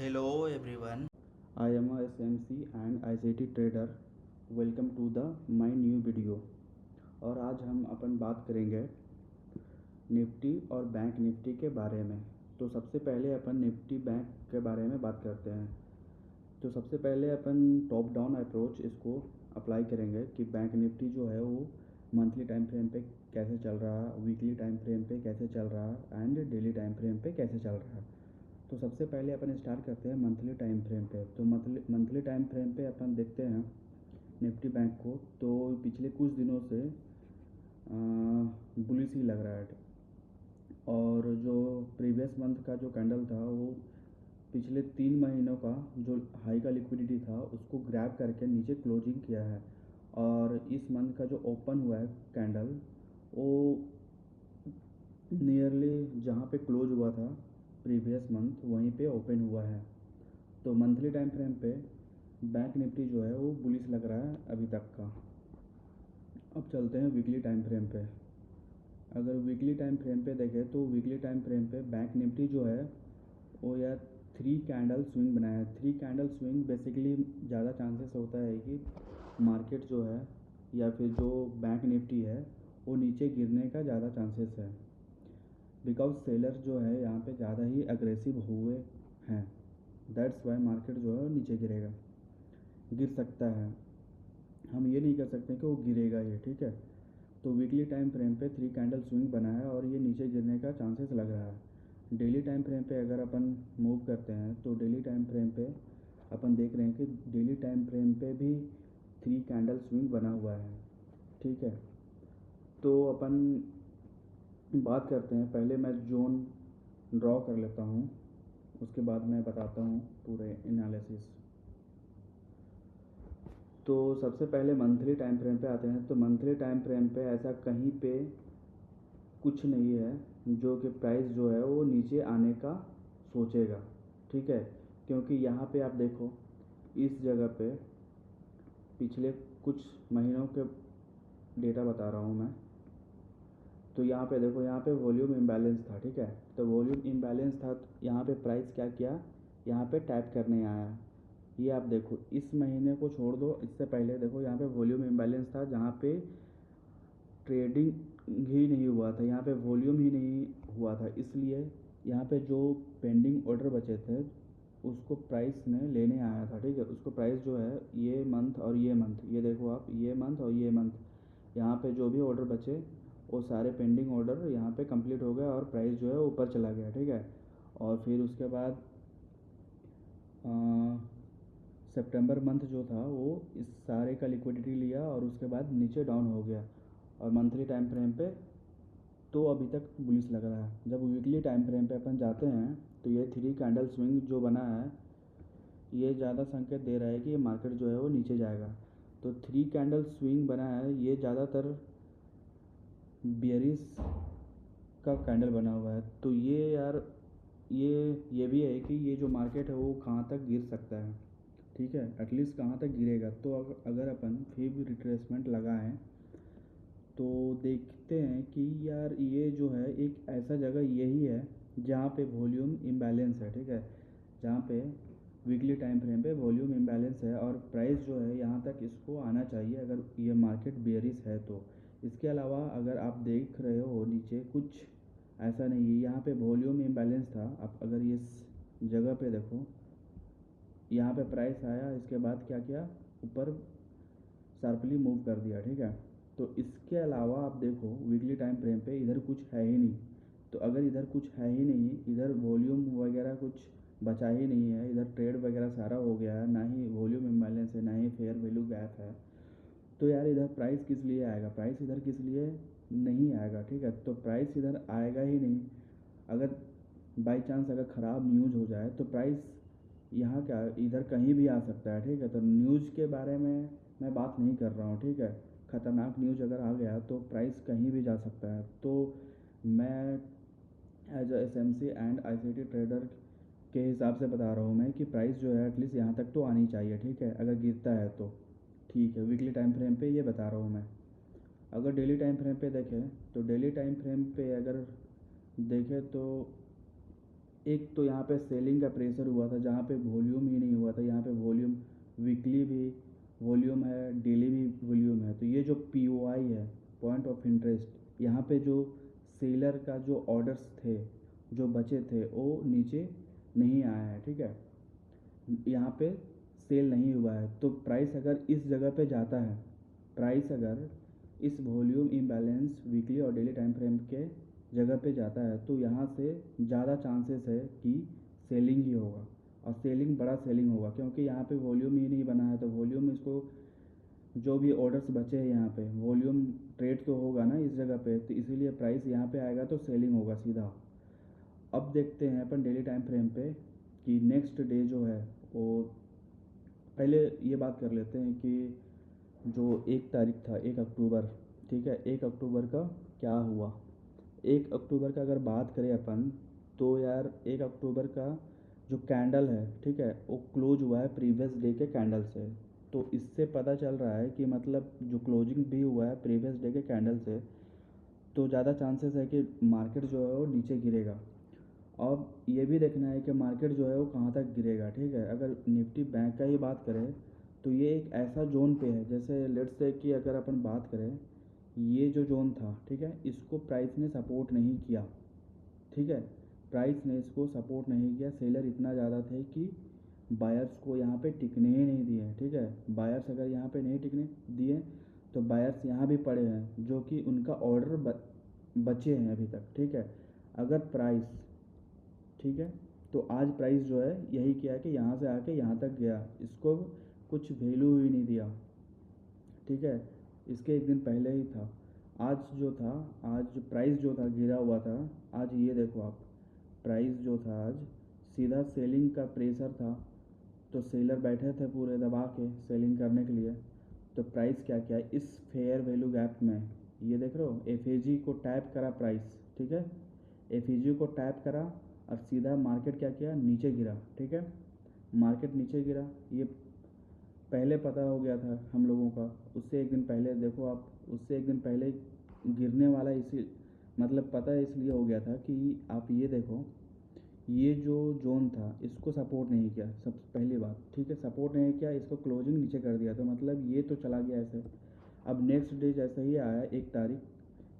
Hello everyone. I am a SMC and ICT trader. Welcome to the my new video. और आज हम अपन बात करेंगे निफ्टी और बैंक निफ्टी के बारे में। तो सबसे पहले अपन निफ्टी बैंक के बारे में बात करते हैं। तो सबसे पहले अपन टॉप डाउन अप्रोच इसको अप्लाई करेंगे कि बैंक निफ्टी जो है वो मंथली टाइम फ्रेम पे कैसे चल रहा, वीकली टाइम फ्रेम पे कैसे चल रहा एंड डेली टाइम फ्रेम पे कैसे चल रहा है। तो सबसे पहले अपन स्टार्ट करते हैं मंथली टाइम फ्रेम पे। तो मंथली टाइम फ्रेम पे अपन देखते हैं निफ्टी बैंक को। तो पिछले कुछ दिनों से बुलिश ही लग रहा है। और जो प्रीवियस मंथ का जो कैंडल था वो पिछले 3 महीनों का जो हाई का लिक्विडिटी था उसको ग्रैब करके नीचे क्लोजिंग किया है। और इस मंथ का जो ओपन हुआ है कैंडल वो नियरली जहाँ पे क्लोज हुआ था प्रीवियस मंथ वहीं पे ओपन हुआ है। तो मंथली टाइम फ्रेम पे बैंक निफ्टी जो है वो बुलिश लग रहा है अभी तक का। अब चलते हैं वीकली टाइम फ्रेम पे। अगर वीकली टाइम फ्रेम पे देखें तो वीकली टाइम फ्रेम पे बैंक निफ्टी जो है वो यार 3 कैंडल स्विंग बनाया है। 3 कैंडल स्विंग बेसिकली ज़्यादा चांसेस होता है कि मार्केट जो है या फिर जो बैंक निफ्टी है वो नीचे गिरने का ज़्यादा चांसेस है। बिकॉज सेलर जो है यहाँ पे ज़्यादा ही अग्रेसिव हुए हैं। दैट्स वाई मार्केट जो है वो नीचे गिरेगा, गिर सकता है। हम ये नहीं कह सकते कि वो गिरेगा ही, ठीक है। तो वीकली टाइम फ्रेम पे 3 कैंडल स्विंग बना है और ये नीचे गिरने का चांसेस लग रहा है। डेली टाइम फ्रेम पे अगर अपन मूव करते हैं तो डेली टाइम फ्रेम पे अपन देख रहे हैं कि डेली टाइम फ्रेम पे भी 3 कैंडल स्विंग बना हुआ है, ठीक है। तो अपन बात करते हैं, पहले मैं जोन ड्रॉ कर लेता हूँ, उसके बाद मैं बताता हूँ पूरे एनालिसिस। तो सबसे पहले मंथली टाइम फ्रेम पे आते हैं। तो मंथली टाइम फ्रेम पे ऐसा कहीं पे कुछ नहीं है जो कि प्राइस जो है वो नीचे आने का सोचेगा, ठीक है। क्योंकि यहाँ पे आप देखो इस जगह पे पिछले कुछ महीनों के डेटा बता रहा हूँ मैं। तो यहाँ पे देखो, यहाँ पे वॉल्यूम इम्बैलेंस था, ठीक है। तो वॉल्यूम इम्बैलेंस था तो यहाँ पे प्राइस क्या किया, यहाँ पे टैप करने आया। ये आप देखो इस महीने को छोड़ दो, इससे पहले देखो यहाँ पे वॉल्यूम इम्बैलेंस था जहाँ पे ट्रेडिंग ही नहीं हुआ था, यहाँ पे वॉल्यूम ही नहीं हुआ था। इसलिए यहाँ पे जो पेंडिंग ऑर्डर बचे थे उसको प्राइस ने लेने आया था, ठीक है। उसको प्राइस जो है ये मंथ और ये मंथ, ये देखो आप, ये मंथ और ये मंथ, यहाँ पे जो भी ऑर्डर बचे वो सारे पेंडिंग ऑर्डर यहाँ पे कंप्लीट हो गए और प्राइस जो है ऊपर चला गया, ठीक है। और फिर उसके बाद सितंबर मंथ जो था वो इस सारे का लिक्विडिटी लिया और उसके बाद नीचे डाउन हो गया। और मंथली टाइम फ्रेम पे तो अभी तक बुलिश लग रहा है। जब वीकली टाइम फ्रेम पे अपन जाते हैं तो ये 3 कैंडल स्विंग जो बना है ये ज़्यादा संकेत दे रहा है कि ये मार्केट जो है वो नीचे जाएगा। तो 3 कैंडल स्विंग बना है, ये ज़्यादातर बियरिश का कैंडल बना हुआ है। तो ये यार ये भी है कि ये जो मार्केट है वो कहाँ तक गिर सकता है, ठीक है। एटलीस्ट कहाँ तक गिरेगा। तो अगर अपन फिर भी रिट्रेसमेंट लगाएं तो देखते हैं कि यार ये जो है एक ऐसा जगह यही है जहाँ पे वॉल्यूम इम्बैलेंस है, ठीक है। जहाँ पे वीकली टाइम फ्रेम पे वॉल्यूम इम्बैलेंस है और प्राइस जो है यहाँ तक इसको आना चाहिए अगर ये मार्केट बेयरिश है तो। इसके अलावा अगर आप देख रहे हो नीचे कुछ ऐसा नहीं है, यहाँ पे वॉल्यूम इम्बैलेंस था। आप अगर इस जगह पे देखो, यहाँ पे प्राइस आया, इसके बाद क्या किया, ऊपर शार्पली मूव कर दिया, ठीक है। तो इसके अलावा आप देखो वीकली टाइम फ्रेम पे इधर कुछ है ही नहीं। तो अगर इधर कुछ है ही नहीं, इधर वॉल्यूम वगैरह कुछ बचा ही नहीं है, इधर ट्रेड वगैरह सारा हो गया है, ना ही वॉल्यूम इम्बैलेंस है, ना ही फेयर वैल्यू गैप है, तो यार इधर प्राइस किस लिए आएगा, प्राइस इधर किस लिए नहीं आएगा, ठीक है। तो प्राइस इधर आएगा ही नहीं। अगर बाई चांस अगर ख़राब न्यूज़ हो जाए तो प्राइस यहाँ क्या इधर कहीं भी आ सकता है, ठीक है। तो न्यूज़ के बारे में मैं बात नहीं कर रहा हूँ, ठीक है। ख़तरनाक न्यूज़ अगर आ गया तो प्राइस कहीं भी जा सकता है। तो मैं as S M C and I C T trader के हिसाब से बता रहा हूँ मैं कि प्राइस जो है एटलीस्ट यहाँ तक तो आनी चाहिए, ठीक है। अगर गिरता है तो ठीक है, वीकली टाइम फ्रेम पे ये बता रहा हूँ मैं। अगर डेली टाइम फ्रेम पे देखें तो डेली टाइम फ्रेम पे अगर देखें तो एक तो यहाँ पे सेलिंग का प्रेशर हुआ था जहाँ पे वॉल्यूम ही नहीं हुआ था, यहाँ पे वॉल्यूम वीकली भी वॉल्यूम है, डेली भी वॉल्यूम है। तो ये जो POI है, पॉइंट ऑफ इंटरेस्ट, यहाँ पे जो सेलर का जो ऑर्डर्स थे जो बचे थे वो नीचे नहीं आया है, ठीक है। यहाँ पे सेल नहीं हुआ है, तो प्राइस अगर इस जगह पे जाता है, प्राइस अगर इस वॉल्यूम इम्बैलेंस वीकली और डेली टाइम फ्रेम के जगह पे जाता है तो यहाँ से ज़्यादा चांसेस है कि सेलिंग ही होगा, और सेलिंग बड़ा सेलिंग होगा, क्योंकि यहाँ पे वॉल्यूम ही नहीं बना है। तो वॉल्यूम इसको जो भी ऑर्डर्स बचे हैं यहाँ पे वॉल्यूम ट्रेड तो होगा ना इस जगह पे, तो इसीलिए प्राइस यहाँ पे आएगा तो सेलिंग होगा सीधा। अब देखते हैं अपन डेली टाइम फ्रेम पे कि नेक्स्ट डे जो है वो, पहले ये बात कर लेते हैं कि जो 1 तारीख था, 1 अक्टूबर, ठीक है, 1 अक्टूबर का क्या हुआ। 1 अक्टूबर का अगर बात करें अपन, तो यार 1 अक्टूबर का जो कैंडल है, ठीक है, वो क्लोज हुआ है प्रीवियस डे के कैंडल से। तो इससे पता चल रहा है कि मतलब जो क्लोजिंग भी हुआ है प्रीवियस डे के कैंडल से, तो ज़्यादा चांसेस है कि मार्केट जो है वो नीचे गिरेगा। अब ये भी देखना है कि मार्केट जो है वो कहाँ तक गिरेगा, ठीक है। अगर निफ्टी बैंक का ही बात करें तो ये एक ऐसा जोन पे है, जैसे लेट्स से कि अगर अपन बात करें, ये जो जोन था, ठीक है, इसको प्राइस ने सपोर्ट नहीं किया, ठीक है, प्राइस ने इसको सपोर्ट नहीं किया। सेलर इतना ज़्यादा थे कि बायर्स को यहाँ पे टिकने ही नहीं दिए, ठीक है। बायर्स अगर यहाँ पे नहीं टिकने दिए तो बायर्स यहाँ भी पड़े हैं, जो कि उनका ऑर्डर बचे हैं अभी तक, ठीक है। अगर प्राइस, ठीक है, तो आज प्राइस जो है यही किया कि यहाँ से आके यहाँ तक गया, इसको कुछ वैल्यू ही नहीं दिया, ठीक है। इसके एक दिन पहले ही था, आज जो था, आज प्राइस जो था गिरा हुआ था। आज ये देखो आप, प्राइस जो था आज सीधा सेलिंग का प्रेशर था, तो सेलर बैठे थे पूरे दबा के सेलिंग करने के लिए। तो प्राइस क्या किया इस फेयर वैल्यू गैप में, ये देख रहे हो, एफएजी को टैप करा प्राइस, ठीक है, एफएजी को टैप करा और सीधा मार्केट क्या किया, नीचे गिरा, ठीक है, मार्केट नीचे गिरा। ये पहले पता हो गया था हम लोगों का, उससे एक दिन पहले देखो आप, उससे एक दिन पहले गिरने वाला, इसी मतलब पता है इसलिए हो गया था कि आप ये देखो, ये जो जोन था इसको सपोर्ट नहीं किया, सबसे पहली बात, ठीक है, सपोर्ट नहीं किया, इसको क्लोजिंग नीचे कर दिया, तो मतलब ये तो चला गया ऐसे। अब नेक्स्ट डे जैसे ही आया 1 तारीख,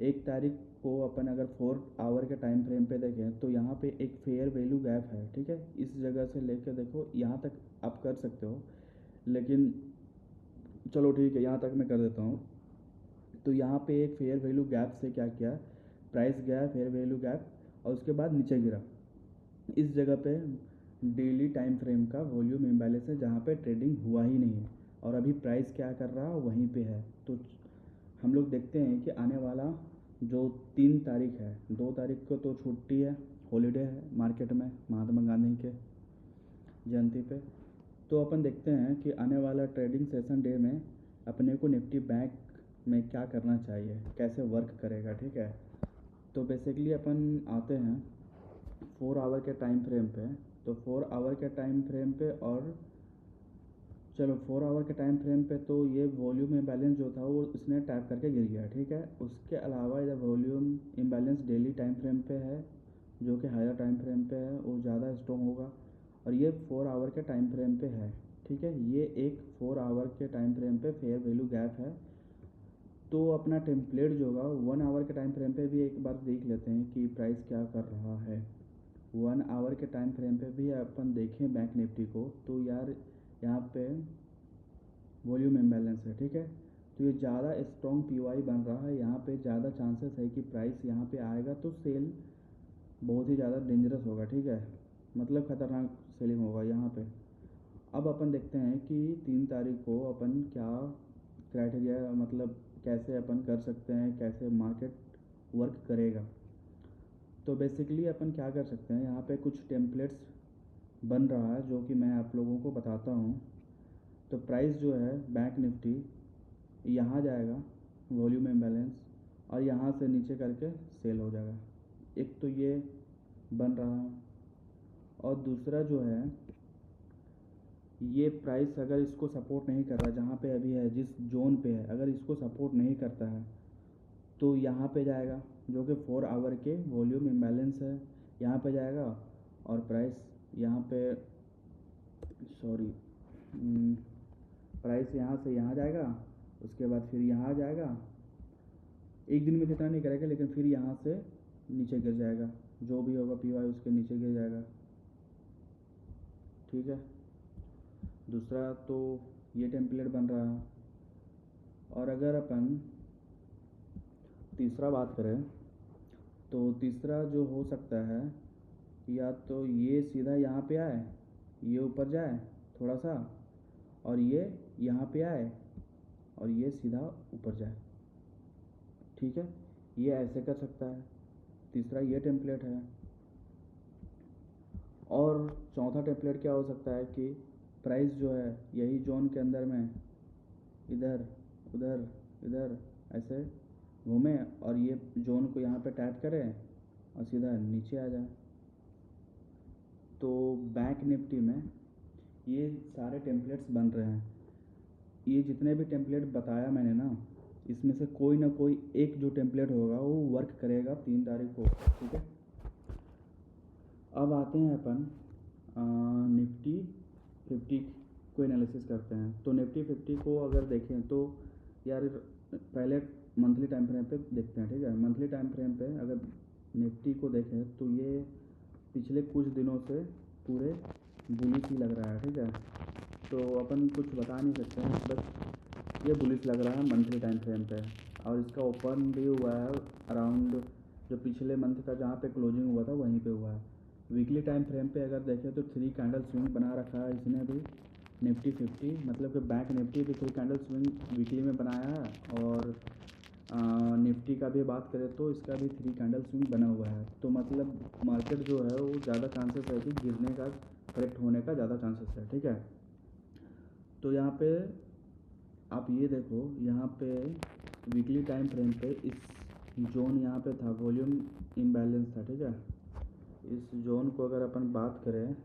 1 तारीख को अपन अगर 4 आवर के टाइम फ्रेम पे देखें तो यहाँ पे एक फेयर वैल्यू गैप है, ठीक है, इस जगह से लेके देखो यहाँ तक आप कर सकते हो, लेकिन चलो ठीक है यहाँ तक मैं कर देता हूँ। तो यहाँ पे एक फेयर वैल्यू गैप से क्या किया, प्राइस गया फेयर वैल्यू गैप और उसके बाद नीचे गिरा। इस जगह पे डेली टाइम फ्रेम का वॉल्यूम इम्बैलेंस है जहाँ पे ट्रेडिंग हुआ ही नहीं है, और अभी प्राइस क्या कर रहा है वहीं पे है। तो हम लोग देखते हैं कि आने वाला जो 3 तारीख है, 2 तारीख को तो छुट्टी है, हॉलीडे है मार्केट में महात्मा गांधी के जयंती पे। तो अपन देखते हैं कि आने वाला ट्रेडिंग सेशन डे में अपने को निफ्टी बैंक में क्या करना चाहिए, कैसे वर्क करेगा, ठीक है। तो बेसिकली अपन आते हैं 4 आवर के टाइम फ्रेम पे। तो 4 आवर के टाइम फ्रेम पे, और चलो 4 आवर के टाइम फ्रेम पे तो ये वॉल्यूम इम्बैलेंस जो था वो इसने टैप करके गिर गया, ठीक है। उसके अलावा इधर volume imbalance daily time frame पे है, जो कि हायर टाइम फ्रेम पे है, वो ज़्यादा स्ट्रॉन्ग होगा, और ये 4 आवर के टाइम फ्रेम पे है, ठीक है। ये एक 4 आवर के टाइम फ्रेम पे फेयर वैल्यू गैप है। तो अपना टेम्पलेट जो होगा 1 आवर के टाइम फ्रेम पे भी एक बार देख लेते हैं कि प्राइस क्या कर रहा है। 1 आवर के टाइम फ्रेम पे भी अपन देखें बैंक निफ्टी को, तो यार यहाँ पे वॉल्यूम इम्बैलेंस है, ठीक है। तो ये ज़्यादा स्ट्रॉन्ग POI बन रहा है, यहाँ पे ज़्यादा चांसेस है कि प्राइस यहाँ पे आएगा तो सेल बहुत ही ज़्यादा डेंजरस होगा, ठीक है, मतलब ख़तरनाक सेलिंग होगा यहाँ पे। अब अपन देखते हैं कि 3 तारीख को अपन क्या क्राइटेरिया, मतलब कैसे अपन कर सकते हैं, कैसे मार्केट वर्क करेगा। तो बेसिकली अपन क्या कर सकते हैं, यहाँ पे कुछ टेम्पलेट्स बन रहा है जो कि मैं आप लोगों को बताता हूँ। तो प्राइस जो है बैंक निफ्टी यहाँ जाएगा वॉल्यूम इम्बैलेंस, और यहाँ से नीचे करके सेल हो जाएगा, एक तो ये बन रहा है। और दूसरा जो है, ये प्राइस अगर इसको सपोर्ट नहीं कर रहा जहाँ पे अभी है, जिस जोन पे है, अगर इसको सपोर्ट नहीं करता है तो यहाँ पे जाएगा, जो कि 4 आवर के वॉल्यूम इम्बैलेंस है, यहाँ पे जाएगा और प्राइस यहाँ पे सॉरी प्राइस यहाँ से यहाँ जाएगा, उसके बाद फिर यहाँ आ जाएगा। एक दिन में जितना नहीं करेगा, लेकिन फिर यहाँ से नीचे गिर जाएगा, जो भी होगा पी वाई उसके नीचे गिर जाएगा। ठीक है, दूसरा तो ये टेम्पलेट बन रहा है। और अगर अपन तीसरा बात करें तो तीसरा जो हो सकता है, या तो ये सीधा यहाँ पे आए, ये ऊपर जाए थोड़ा सा, और ये यहाँ पे आए और ये सीधा ऊपर जाए। ठीक है, ये ऐसे कर सकता है। तीसरा ये टेम्पलेट है। और चौथा टेम्पलेट क्या हो सकता है कि प्राइस जो है यही जोन के अंदर में इधर उधर इधर ऐसे घूमे और ये जोन को यहाँ पे टैप करें और सीधा नीचे आ जाए। तो बैंक निफ्टी में ये सारे टेम्पलेट्स बन रहे हैं। ये जितने भी टेम्पलेट बताया मैंने ना, इसमें से कोई ना कोई एक जो टेम्पलेट होगा वो वर्क करेगा 3 तारीख को। ठीक है, अब आते हैं अपन निफ्टी 50 को एनालिसिस करते हैं। तो निफ्टी 50 को अगर देखें तो यार पहले मंथली टाइम फ्रेम पे देखते हैं। ठीक है, मंथली टाइम फ्रेम पे अगर निफ्टी को देखें तो ये पिछले कुछ दिनों से पूरे बुलिश ही लग रहा है। ठीक है, तो अपन कुछ बता नहीं सकते हैं, बस ये बुलिश लग रहा है मंथली टाइम फ्रेम पे। और इसका ओपन भी हुआ है अराउंड जो पिछले मंथ का जहाँ पे क्लोजिंग हुआ था वहीं पे हुआ है। वीकली टाइम फ्रेम पे अगर देखें तो 3 कैंडल स्विंग बना रखा है इसने भी। निफ्टी 50 मतलब कि बैंक निफ्टी भी 3 कैंडल स्विंग वीकली में बनाया है। और निफ्टी का भी बात करें तो इसका भी 3 कैंडल स्विंग बना हुआ है। तो मतलब मार्केट जो है वो ज़्यादा चांसेस है कि गिरने का, करेक्ट होने का ज़्यादा चांसेस है। ठीक है, तो यहाँ पे आप ये देखो, यहाँ पे वीकली टाइम फ्रेम पे इस जोन यहाँ पे था, वॉल्यूम इम्बैलेंस था। ठीक है, इस जोन को अगर अपन बात करें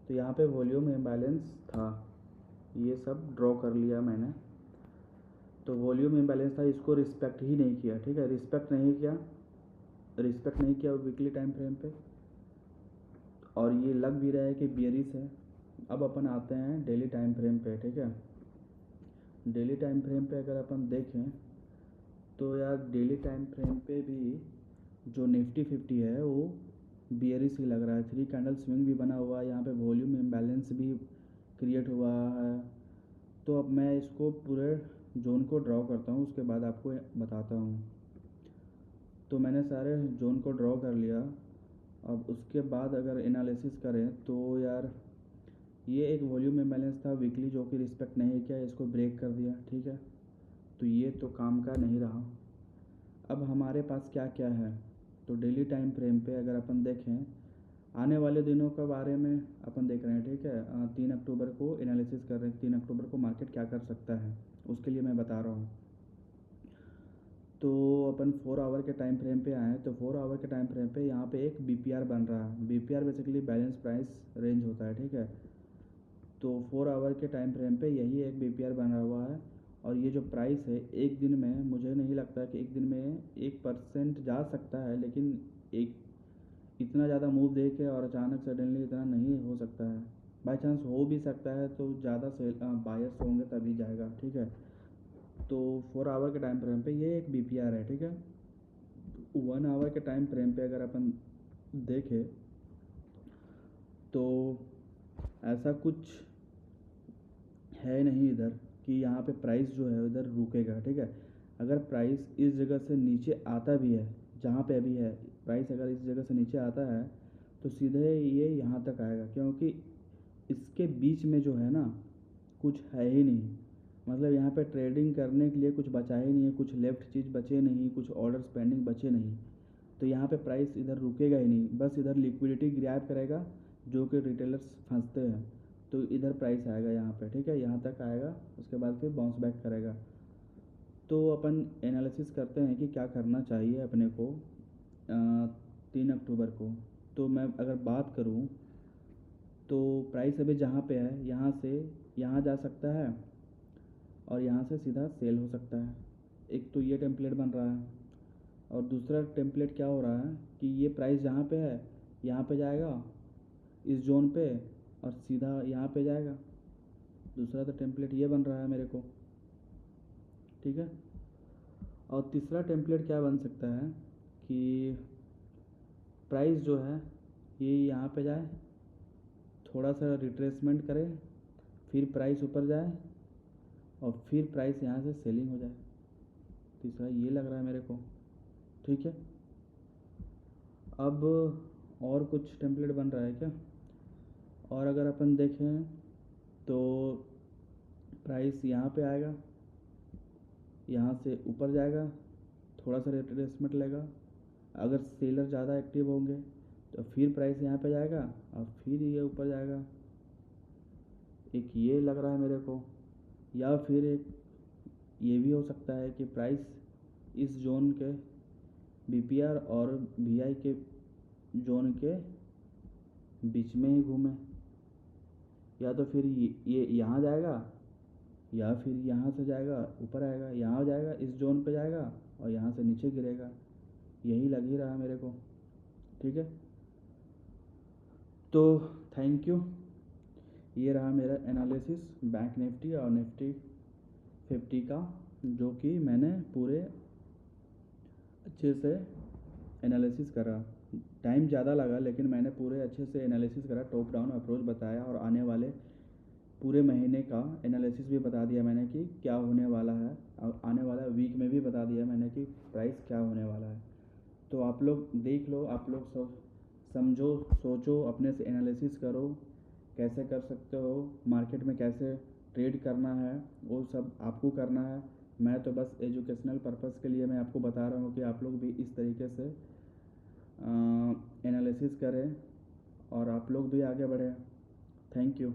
तो यहाँ पे वॉल्यूम इम्बैलेंस था, ये सब ड्रॉ कर लिया मैंने। तो वॉल्यूम इम्बैलेंस था, इसको रिस्पेक्ट ही नहीं किया। ठीक है, रिस्पेक्ट नहीं किया वीकली टाइम फ्रेम पे, और ये लग भी रहा है कि बियरिश है। अब अपन आते हैं डेली टाइम फ्रेम पे। ठीक है, डेली टाइम फ्रेम पे अगर अपन देखें तो यार डेली टाइम फ्रेम पे भी जो निफ्टी 50 है वो बियरिश ही लग रहा है। 3 कैंडल स्विंग भी बना हुआ है, यहाँ पे वॉल्यूम इम्बैलेंस भी क्रिएट हुआ है। तो अब मैं इसको पूरे जोन को ड्रॉ करता हूँ, उसके बाद आपको बताता हूँ। तो मैंने सारे जोन को ड्रॉ कर लिया। अब उसके बाद अगर एनालिसिस करें तो यार ये एक वॉल्यूम इम्बैलेंस था वीकली जो कि रिस्पेक्ट नहीं किया, इसको ब्रेक कर दिया। ठीक है, तो ये तो काम का नहीं रहा। अब हमारे पास क्या क्या है, तो डेली टाइम फ्रेम पे अगर अपन देखें आने वाले दिनों के बारे में अपन देख रहे हैं। ठीक है, 3 अक्टूबर को एनालिसिस कर रहे हैं, 3 अक्टूबर को मार्केट क्या कर सकता है उसके लिए मैं बता रहा हूँ। तो अपन 4 आवर के टाइम फ्रेम पे आए, तो 4 आवर के टाइम फ्रेम पे यहाँ पे एक बीपीआर बन रहा है। BPR basically balance price range होता है। ठीक है, तो 4 आवर के टाइम फ्रेम पे यही एक बीपीआर बना हुआ है। और ये जो प्राइस है एक दिन में, मुझे नहीं लगता कि एक दिन में 1% जा सकता है, लेकिन एक इतना ज़्यादा मूव दे के और अचानक सडनली इतना नहीं हो सकता है। बाई चांस हो भी सकता है तो ज़्यादा से बायर्स होंगे तभी जाएगा। ठीक है, तो 4 आवर के टाइम फ्रेम पे ये एक बीपीआर है। ठीक है, 1 आवर के टाइम फ्रेम पे अगर अपन देखें तो ऐसा कुछ है नहीं इधर कि यहाँ पे प्राइस जो है इधर रुकेगा। ठीक है, अगर प्राइस इस जगह से नीचे आता भी है, जहाँ पे अभी है प्राइस, अगर इस जगह से नीचे आता है तो सीधे ये यहाँ तक आएगा, क्योंकि इसके बीच में जो है ना कुछ है ही नहीं। मतलब यहाँ पे ट्रेडिंग करने के लिए कुछ बचा ही नहीं है, कुछ लेफ्ट चीज़ बचे नहीं, कुछ ऑर्डर्स पेंडिंग बचे नहीं। तो यहाँ पे प्राइस इधर रुकेगा ही नहीं, बस इधर लिक्विडिटी ग्रैब करेगा जो कि रिटेलर्स फंसते हैं। तो इधर प्राइस आएगा यहाँ पे। ठीक है, यहाँ तक आएगा, उसके बाद फिर बाउंस बैक करेगा। तो अपन एनालिसिस करते हैं कि क्या करना चाहिए अपने को 3 अक्टूबर को। तो मैं अगर बात करूँ तो प्राइस अभी जहाँ पे है यहाँ से यहाँ जा सकता है और यहाँ से सीधा सेल हो सकता है। एक तो ये टेम्पलेट बन रहा है, और दूसरा टेम्पलेट क्या हो रहा है कि ये प्राइस जहाँ पे है यहाँ पे जाएगा इस जोन पे और सीधा यहाँ पे जाएगा। दूसरा तो टेम्पलेट ये बन रहा है मेरे को, ठीक है। और तीसरा टेम्पलेट क्या बन सकता है कि प्राइस जो है ये यहाँ पे जाए, थोड़ा सा रिट्रेसमेंट करे, फिर प्राइस ऊपर जाए और फिर प्राइस यहाँ से सेलिंग हो जाए। तीसरा ये लग रहा है मेरे को, ठीक है। अब और कुछ टेम्पलेट बन रहा है क्या? और अगर अपन देखें तो प्राइस यहाँ पे आएगा, यहाँ से ऊपर जाएगा, थोड़ा सा रिट्रेसमेंट लेगा, अगर सेलर ज़्यादा एक्टिव होंगे तो फिर प्राइस यहाँ पे जाएगा और फिर ये ऊपर जाएगा। एक ये लग रहा है मेरे को, या फिर एक ये भी हो सकता है कि प्राइस इस जोन के बीपीआर और वीआई के जोन के बीच में ही घूमे, या तो फिर ये यहाँ जाएगा या फिर यहाँ से जाएगा ऊपर आएगा, यहाँ जाएगा इस जोन पे जाएगा और यहाँ से नीचे गिरेगा। यही लग ही रहा मेरे को, ठीक है। तो थैंक यू। ये रहा मेरा एनालिसिस बैंक निफ्टी और निफ्टी 50 का, जो कि मैंने पूरे अच्छे से एनालिसिस करा। टाइम ज़्यादा लगा लेकिन मैंने पूरे अच्छे से एनालिसिस करा, टॉप डाउन अप्रोच बताया और आने वाले पूरे महीने का एनालिसिस भी बता दिया मैंने कि क्या होने वाला है, और आने वाला वीक में भी बता दिया मैंने कि प्राइस क्या होने वाला है। तो आप लोग देख लो, आप लोग सब समझो, सोचो, अपने से एनालिसिस करो, कैसे कर सकते हो, मार्केट में कैसे ट्रेड करना है वो सब आपको करना है। मैं तो बस एजुकेशनल पर्पस के लिए मैं आपको बता रहा हूँ कि आप लोग भी इस तरीके से एनालिसिस करें और आप लोग भी आगे बढ़ें। Thank you.